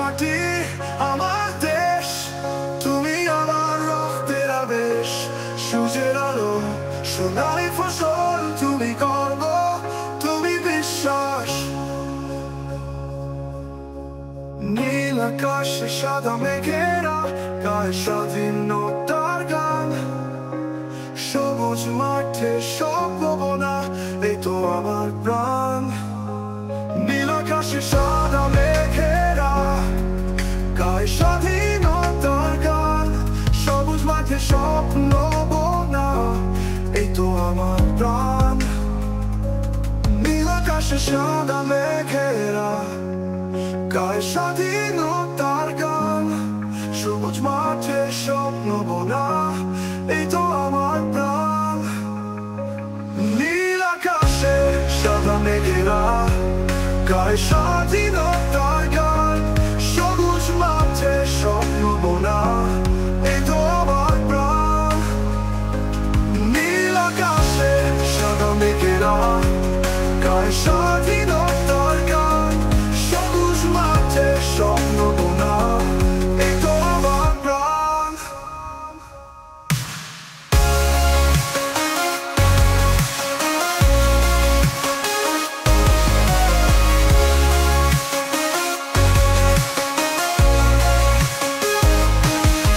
মাটি, আমার দেশ, তুমি আমার রক্তের আবেশ। সূর্যের আলো, সোনালি ফসল, তুমি গর্ব, তুমি বিশ্বাস। নীল আকাশে সাদা মেঘেরা গায় স্বাধীনতার গান। সবুজ মাঠে সম্ভাবনা, এই তো আমার প্রাণ। নীল আকাশে সাদা মেঘেরা গায় স্বাধীনতার গান। সবুজ মাঠে স্বপ্ন বোনা, এই তো আমার প্রাণ। নীল আকাশে সাদা মেঘেরা গায় স্বাধীনতার গান। সবুজ মাঠে স্বপ্ন বোনা, এই তো আমার প্রাণ। নীল আকাশে সাদা মেঘেরা গায় স্বাধীনতার গান। সবুজ মাঠে স্বপ্ন বোনা, এই তো আমার প্রাণ। নীল আকাশে সাদা মেঘেরা গায় স্বাধীনতার গান। সবুজ মাঠে স্বপ্ন বোনা, এই তো আমার প্রাণ।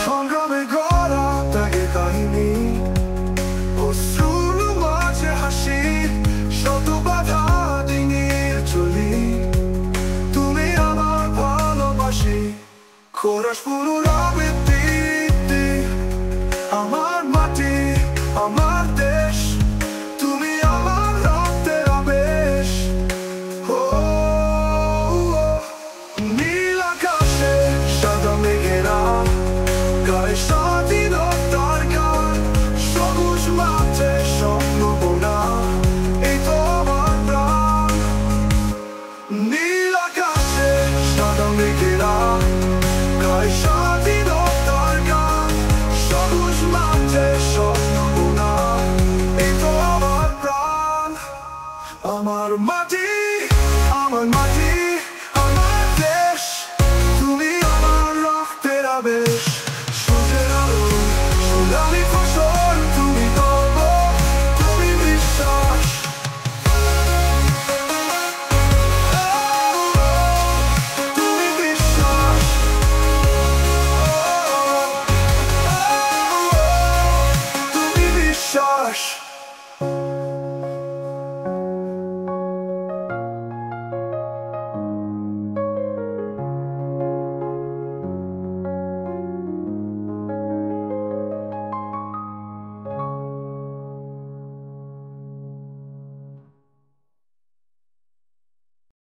সংগ্রামে গড়া ত্যাগের কাহিনী, অশ্রুর মাঝে হাসি, শত বাধা ডিঙিয়ে চলি, তুমি আমার ভালোবাসি। খোরাস পুনরাবৃত্তি, আমার মাটি, আমার দেশ, তুমি আমার রক্তের আবেশ। ও নীল আকাশে সাদা মেঘেরা গায় স্বাধীনতার গান। সবুজ মাঠে স্বপ্ন বোনা, এই তো আমার প্রাণ। নীল আকাশে সাদা মেঘেরা গায় স্বাধীনতার গান। সবুজ মাঠে স্বপ্ন বোনা, এই তো আমার প্রাণ। আমার মাটি,